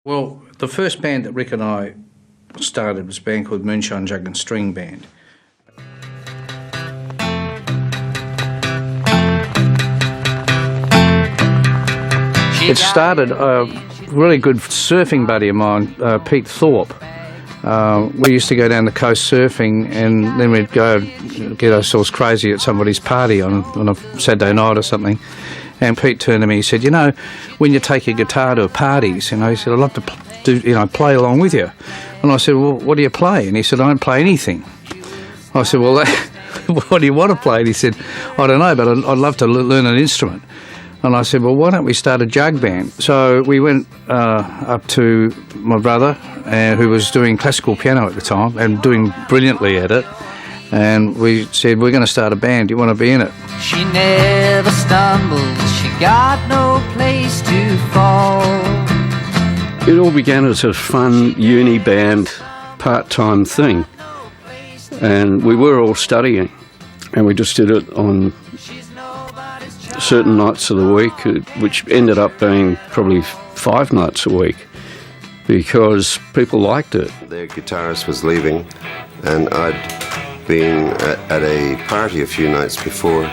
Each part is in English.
Well, the first band that Rick and I started was a band called Moonshine Jug and String Band. It started a really good surfing buddy of mine, Pete Thorpe. We used to go down the coast surfing, and then we'd go get ourselves crazy at somebody's party on a Saturday night or something. And Pete turned to me, he said, when you take your guitar to parties, he said, I'd love to play along with you. And I said, well, what do you play? And he said, I don't play anything. I said, well, what do you want to play? And he said, I don't know, but I'd love to learn an instrument. And I said, well, why don't we start a jug band? So we went up to my brother, who was doing classical piano at the time and doing brilliantly at it. And we said, we're going to start a band. Do you want to be in it? She never stumbled. She got no place to fall. It all began as a fun uni band part-time thing. And we were all studying. And we just did it on certain nights of the week, which ended up being probably 5 nights a week, because people liked it. Their guitarist was leaving, and I'd been at a party a few nights before,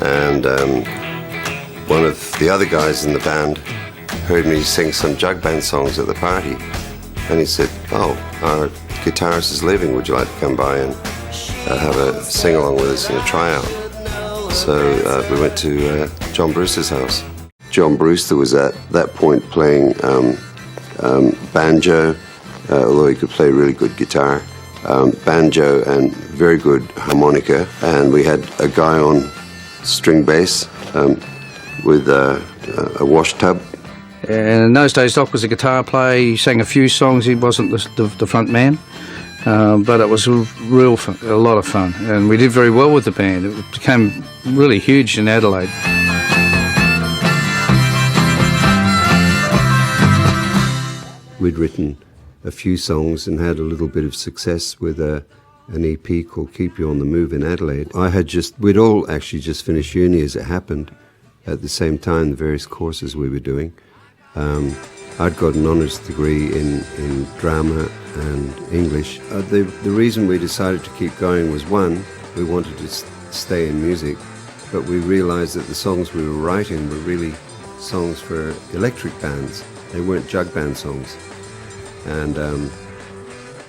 and one of the other guys in the band heard me sing some jug band songs at the party, and he said, oh, our guitarist is leaving, would you like to come by and have a sing-along with us in a tryout? So we went to John Brewster's house. John Brewster was at that point playing banjo, although he could play really good guitar, banjo and very good harmonica. And we had a guy on string bass with a wash tub. And in those days, Doc was a guitar player. He sang a few songs. He wasn't the front man. But it was real fun, a lot of fun, and we did very well with the band. It became really huge in Adelaide. We'd written a few songs and had a little bit of success with an EP called Keep You on the Move in Adelaide. We'd all actually just finished uni as it happened at the same time, the various courses we were doing. I'd got an honours degree in drama and English. The reason we decided to keep going was, one, we wanted to stay in music, but we realised that the songs we were writing were really songs for electric bands. They weren't jug band songs. And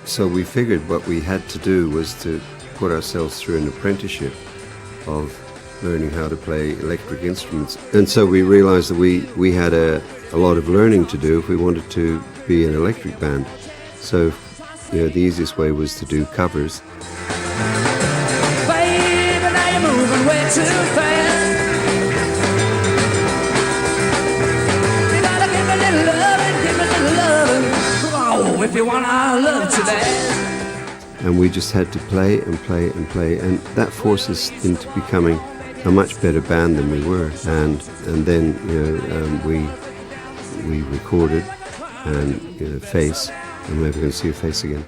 so we figured what we had to do was to put ourselves through an apprenticeship of learning how to play electric instruments. And so we realised that we had a lot of learning to do if we wanted to be an electric band. So, the easiest way was to do covers. Baby, now you're moving way too fast. You gotta give me a little loving, give me a little loving. Oh, if you want our love to last. And we just had to play and play and play, and that forced us into becoming a much better band than we were. And then, we recorded and Face, and we're never going to see a Face again.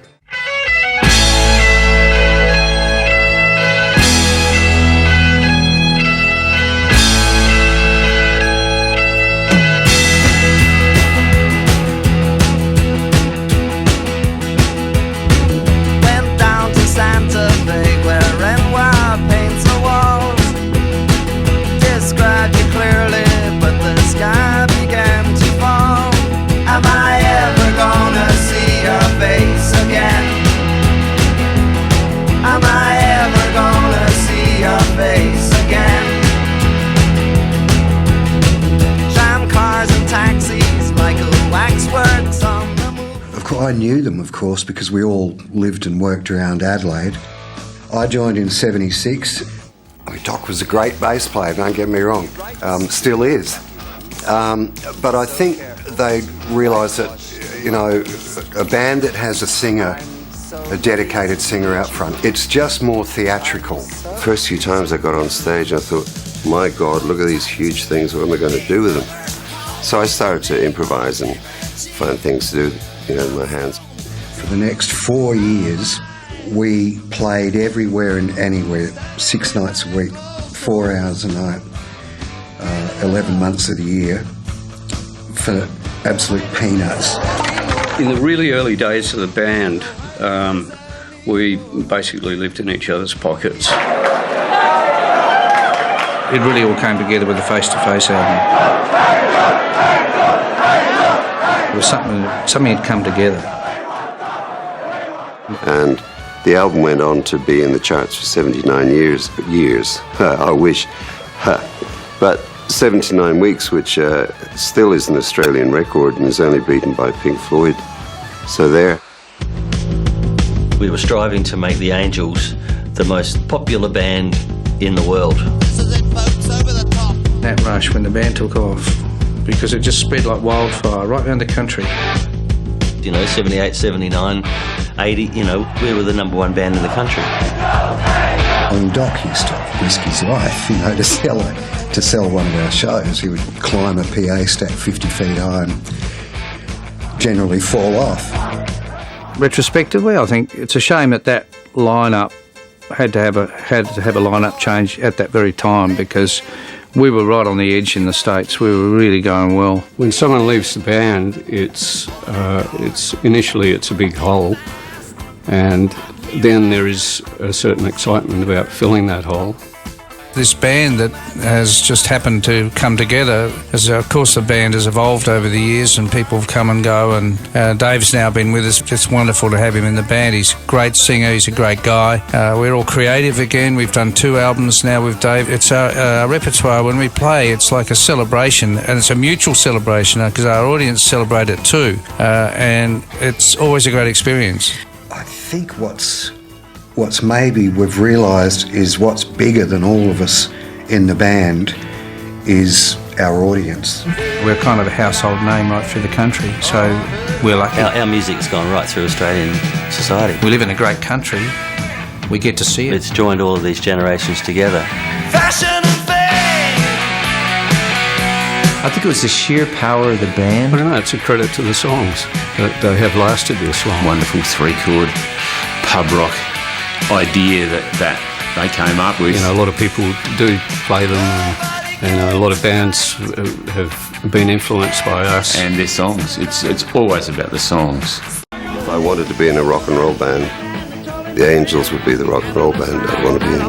Went down to Santa Fe, where Renoir paints the walls. Described you clearly, but the sky began to fall. Am I ever gonna see your face again? Am I ever gonna see your face again? Tram cars and taxis, Michael Waxworks on the move. Of course, I knew them, of course, because we all lived and worked around Adelaide. I joined in '76. Doc was a great bass player, don't get me wrong, still is. But I think they realised that, a band that has a singer, a dedicated singer out front, it's just more theatrical. First few times I got on stage, I thought, my God, look at these huge things, what am I going to do with them? So I started to improvise and find things to do, with my hands. For the next 4 years, we played everywhere and anywhere, 6 nights a week, 4 hours a night, 11 months of the year, for absolute peanuts. In the really early days of the band, we basically lived in each other's pockets. It really all came together with the Face-to-Face album. It was something had come together. And the album went on to be in the charts for 79 years. I wish. But 79 weeks, which still is an Australian record and is only beaten by Pink Floyd. So there. We were striving to make the Angels the most popular band in the world. That rush when the band took off, because it just spread like wildfire right around the country. 78, 79, 80, we were the number one band in the country. And Doc used to risk his life, to sell one of our shows. He would climb a PA stack 50 feet high and generally fall off. Retrospectively, I think it's a shame that lineup had to have a lineup change at that very time, because we were right on the edge in the States. We were really going well. When someone leaves the band, it's initially a big hole, and then there is a certain excitement about filling that hole. This band that has just happened to come together, as of course the band has evolved over the years and people have come and go, and Dave's now been with us. It's wonderful to have him in the band. He's a great singer, he's a great guy. We're all creative again. We've done 2 albums now with Dave. It's our repertoire. When we play, it's like a celebration, and it's a mutual celebration because our audience celebrate it too, and it's always a great experience. I think what's maybe we've realised is what's bigger than all of us in the band is our audience. We're kind of a household name right through the country, so we're lucky. Our music's gone right through Australian society. We live in a great country. We get to see it. It's joined all of these generations together. Fashion and fame. I think it was the sheer power of the band. I don't know, it's a credit to the songs that they have lasted this long. Wonderful 3-chord pub rock idea that they came up with. A lot of people do play them, and a lot of bands have been influenced by us. And their songs. It's always about the songs. If I wanted to be in a rock and roll band, the Angels would be the rock and roll band I'd want to be in.